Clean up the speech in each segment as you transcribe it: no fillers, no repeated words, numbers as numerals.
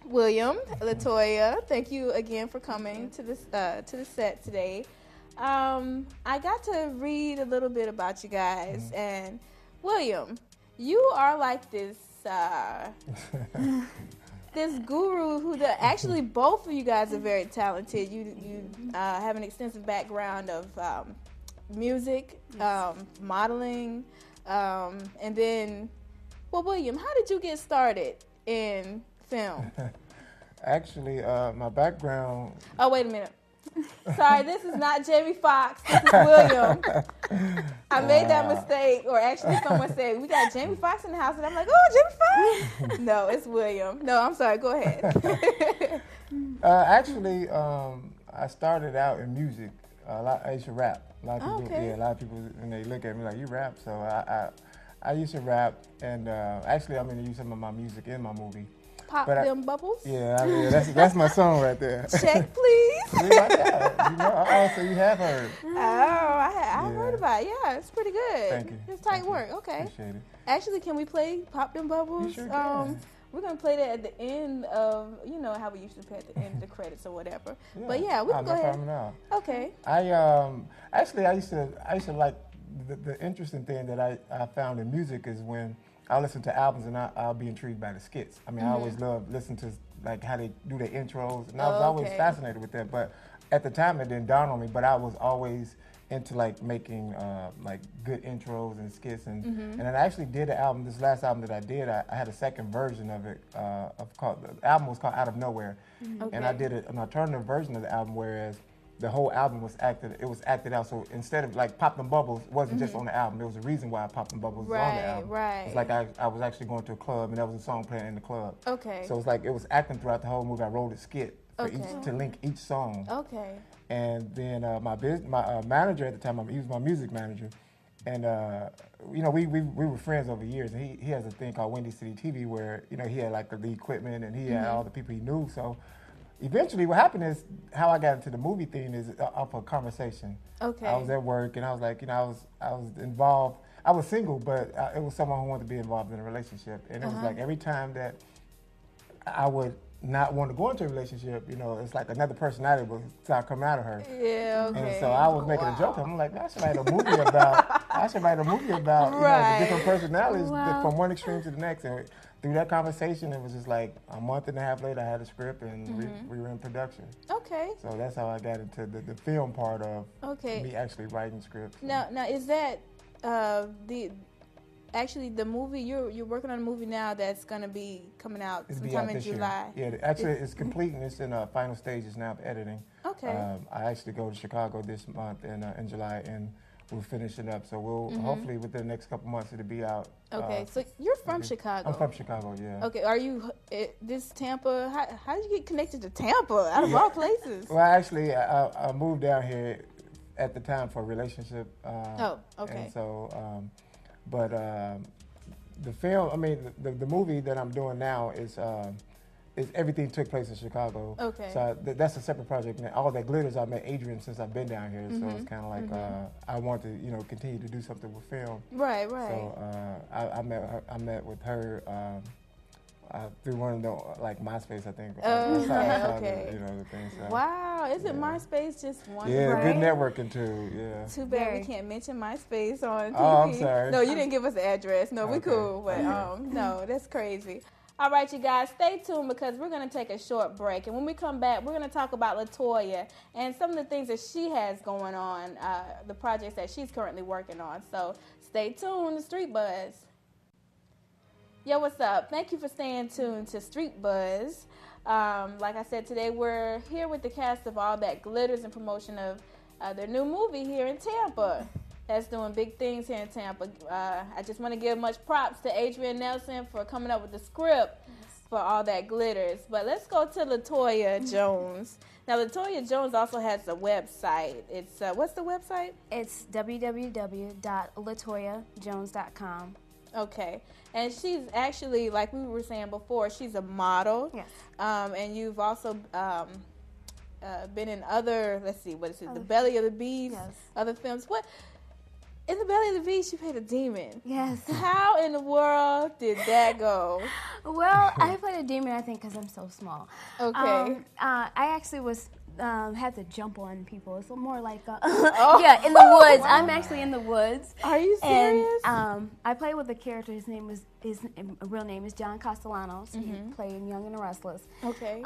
William, Latoyia, thank you again for coming to this to the set today. I got to read a little bit about you guys, and William, you are like this this guru who actually both of you guys are very talented. You have an extensive background of music, modeling, and then, well, William, how did you get started in film? Actually, my background. Oh, wait a minute. Sorry, this is not Jamie Foxx. This is William. I made that mistake, or actually someone said, we got Jamie Foxx in the house, and I'm like, oh, Jamie Foxx? No, it's William. No, I'm sorry, go ahead. Actually, I started out in music. I used to rap. A lot of people, a lot of people, when they look at me like, you rap? So I used to rap, and actually I'm going to use some of my music in my movie. Pop them bubbles? Yeah, I mean, that's my song right there. Check, please. See, like that. You know, so you have heard. Oh, I heard about it. Yeah, it's pretty good. Thank you. It's tight work. Okay. Appreciate it. Actually, can we play Pop Them Bubbles? You sure can. We're going to play that at the end of, you know, how we used to play at the end of the credits or whatever. Yeah. But yeah, we can go ahead. Okay. I used to like, the interesting thing that I found in music is when I listen to albums and I'll be intrigued by the skits. I mean, I always love listening to like how they do their intros, and I was always fascinated with that. But at the time, it didn't dawn on me. But I was always into like making like good intros and skits, and I actually did an album. This last album that I did, I had a second version of it. The album was called Out of Nowhere, and I did an alternative version of the album, whereas the whole album was acted out. So instead of like Pop Them Bubbles wasn't just on the album. There was a reason why Pop Them Bubbles was on the album. Right. It's like I was actually going to a club and there was a song playing in the club. Okay. So it's like it was acting throughout the whole movie. I wrote a skit for to link each song. Okay. And then my manager at the time, he was my music manager, and you know, we were friends over years. And he has a thing called Windy City TV where, you know, he had like the equipment and he had all the people he knew. So eventually, what happened is how I got into the movie thing is off a conversation. Okay. I was at work and I was like, you know, I was involved. I was single, but it was someone who wanted to be involved in a relationship. And it was like every time that I would not want to go into a relationship, you know, it's like another personality would start coming out of her. Yeah, okay. And so I was making a joke. I'm like, I should write a movie about. You know, the different personalities from one extreme to the next. And through that conversation, it was just like a month and a half later, I had a script and we were in production. Okay. So that's how I got into the film part of me actually writing scripts. Now is that actually the movie you're working on a movie now that's going to be coming out sometime in July? Year. Yeah, actually it's complete and it's in final stages now of editing. Okay. I actually go to Chicago this month in July and we'll finish it up. So we'll hopefully within the next couple months it'll be out. Okay, so you're from Chicago. I'm from Chicago, yeah. Okay, are you this Tampa? How did you get connected to Tampa out of all places? Well, actually, I moved down here at the time for a relationship. Okay. And so, but the film, I mean, the movie that I'm doing now is everything took place in Chicago. Okay. So that's a separate project. And all that glitters, I met Adrian since I've been down here. So it's kind of like I want to, you know, continue to do something with film. Right. So I met with her through one of the like MySpace, I think. Okay. You know, the thing. So, wow, isn't MySpace just one? Yeah, good networking too. Yeah. Too bad we can't mention MySpace on TV. Oh, I'm sorry. No, you didn't give us the address. No, we cool, but no, that's crazy. All right, you guys, stay tuned because we're going to take a short break. And when we come back, we're going to talk about Latoyia and some of the things that she has going on, the projects that she's currently working on. So stay tuned to Street Buzz. Yo, what's up? Thank you for staying tuned to Street Buzz. Like I said, today we're here with the cast of All That Glitters in promotion of their new movie here in Tampa. That's doing big things here in Tampa. I just want to give much props to Adrian Nelson for coming up with the script for All That Glitters. But let's go to LatoyiaJones. Now, LatoyiaJones also has a website. It's what's the website? It's www.LatoyiaJones.com. Okay. And she's actually, like we were saying before, she's a model. Yes. And you've also been in other, let's see, what is it? The Belly of the Beast. Yes. Other films. In the belly of the beast, you played a demon. Yes. How in the world did that go? Well, I played a demon, I think, because I'm so small. Okay. I actually was had to jump on people. It's more like Oh. yeah, in the woods. Wow. I'm actually in the woods. Are you serious? And I played with a character. His real name is John Castellanos. He played in Young and the Restless. Okay.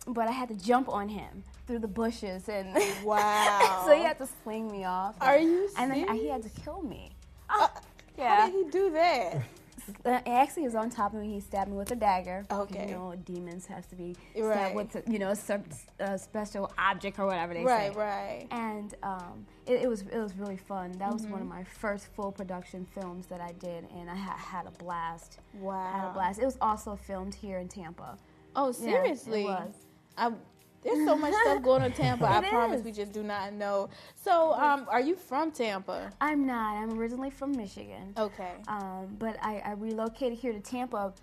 But I had to jump on him through the bushes, and Wow. so he had to sling me off. Are you And serious? then he had to kill me. How Yeah. did he do that? Actually, he was on top of me. He stabbed me with a dagger. Okay. You know, demons have to be Right. stabbed with, some special object or whatever they Right, say. right. And it was really fun. That was one of my first full production films that I did, and I had a blast. Wow. I had a blast. It was also filmed here in Tampa. Oh, seriously? Yeah, it was. There's so much stuff going on in Tampa. I It promise is. we just do not know. So, are you from Tampa? I'm not. I'm originally from Michigan. Okay. But I relocated here to Tampa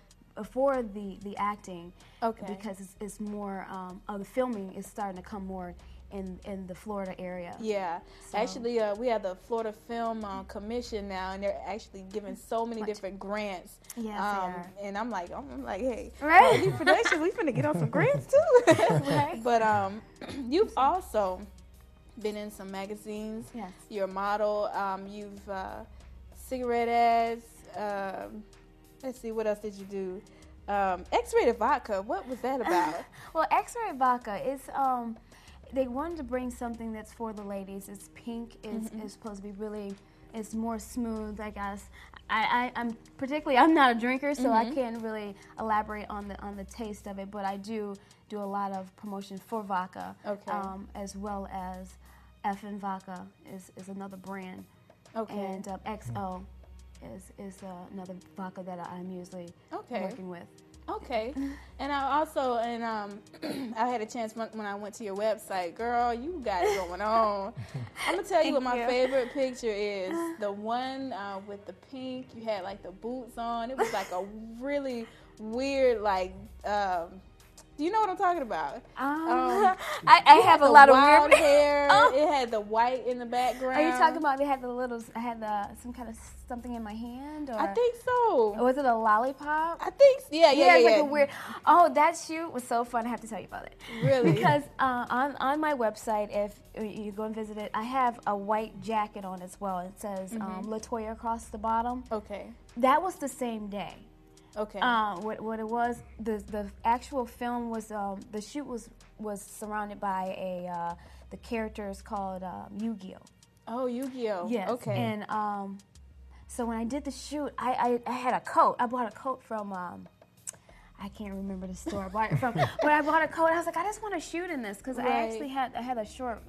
for the acting. Okay. Because it's more of the filming is starting to come more in the Florida area. Yeah. So- Actually, we have the Florida Film Commission now, and they're actually giving so many different grants. Yes, they are. And I'm like, hey, Right? these productions, we finna get on some grants too. Right. But you've also been in some magazines. Yes. You're a model. You've cigarette ads. Let's see, what else did you do? X-rated vodka. What was that about? Well, X-ray vodka is they wanted to bring something that's for the ladies. It's pink. It's supposed to be really. It's more smooth, I guess. I'm not a drinker, so I can't really elaborate on the taste of it. But I do a lot of promotion for vodka, Okay. As well as FN Vodka is another brand, Okay. and XO is another vodka that I'm usually Okay. working with. Okay. And I also, I had a chance when I went to your website. Girl, you got it going on. I'm going to tell you what my Thank you. favorite picture is. The one with the pink. You had, like, the boots on. It was, like, a really weird, like, do you know what I'm talking about? I You have had a the lot of wild weird hair. Oh. It had the white in the background. Are you talking about they had I had some kind of something in my hand, or I think so. was it a lollipop? I think, yeah. It's like a weird. Oh, that shoot was so fun. I have to tell you about it. Really? Because on my website, if you go and visit it, I have a white jacket on as well. It says Latoyia across the bottom. Okay. That was the same day. Okay. What it was, the actual film was the shoot was surrounded by the characters called Yu-Gi-Oh. Oh, Yu-Gi-Oh. Yes. Okay. And so when I did the shoot, I had a coat. I bought a coat from I can't remember the store I bought it from, but I bought a coat. I was like, I just want to shoot in this because Right. I actually had a short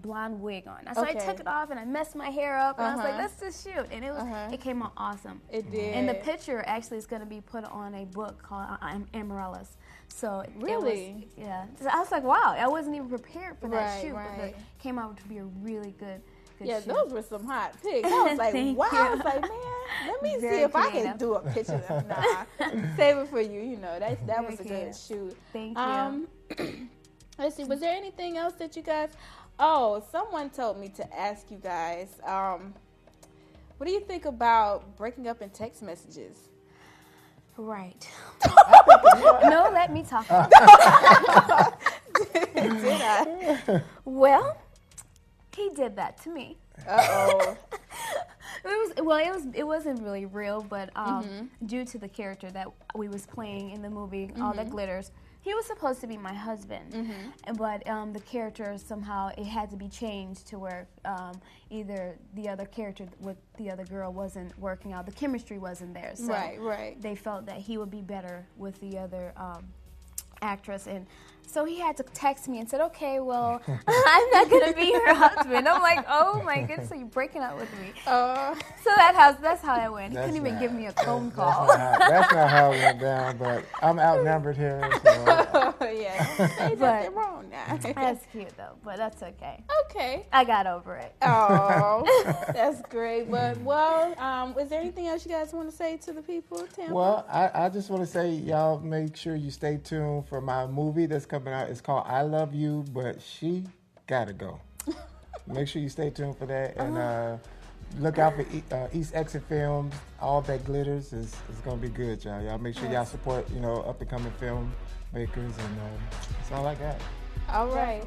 blonde wig on. So I Okay. took it off and I messed my hair up and I was like, Uh-huh. let's just shoot. And it came out awesome. It did. And the picture actually is going to be put on a book called Amaryllis. So Really? yeah. So I was like, wow, I wasn't even prepared for that Right, shoot, but right. it came out to be a really good Yeah, shoot. those were some hot pics. I was like, Thank wow. you. I was like, man, let me Very see if I can creative. do a picture of them. Nah, save it for you. You know, that Very was a good creative. shoot. Thank you. Let's see. Was there anything else that you guys? Oh, someone told me to ask you guys. What do you think about breaking up in text messages? Right. No, let me talk about it. Did I? Well, he did that to me. Uh-oh. It wasn't really real, but due to the character that we was playing in the movie, All That Glitters, he was supposed to be my husband, but the character somehow it had to be changed to where either the other character with the other girl wasn't working out, the chemistry wasn't there. So Right. they felt that he would be better with the other actress, and so he had to text me and said, okay, well, I'm not going to be your husband. I'm like, oh my goodness, so you're breaking up with me. So that's how it went. He couldn't even give me a phone call. That's not how it went down, but I'm outnumbered here. So. Yeah. Ain't nothing wrong now. That's cute though, but that's okay. Okay. I got over it. Oh, that's great. But is there anything else you guys want to say to the people, Tampa? Well, I just want to say, y'all make sure you stay tuned for my movie that's coming out. It's called I Love You, but She Gotta Go. make sure you stay tuned for that. And look out for East Exit Films. All That Glitters is going to be good, y'all. Y'all make sure y'all support, up-and-coming film makers. And that's all I got. All right.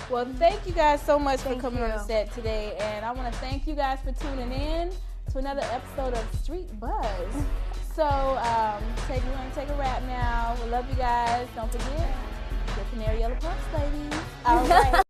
Well, thank you guys so much for coming on the set today. And I want to thank you guys for tuning in to another episode of Street Buzz. So, we're going to take a wrap now. We love you guys. Don't forget, the Canary Yellow Punks, ladies. All right.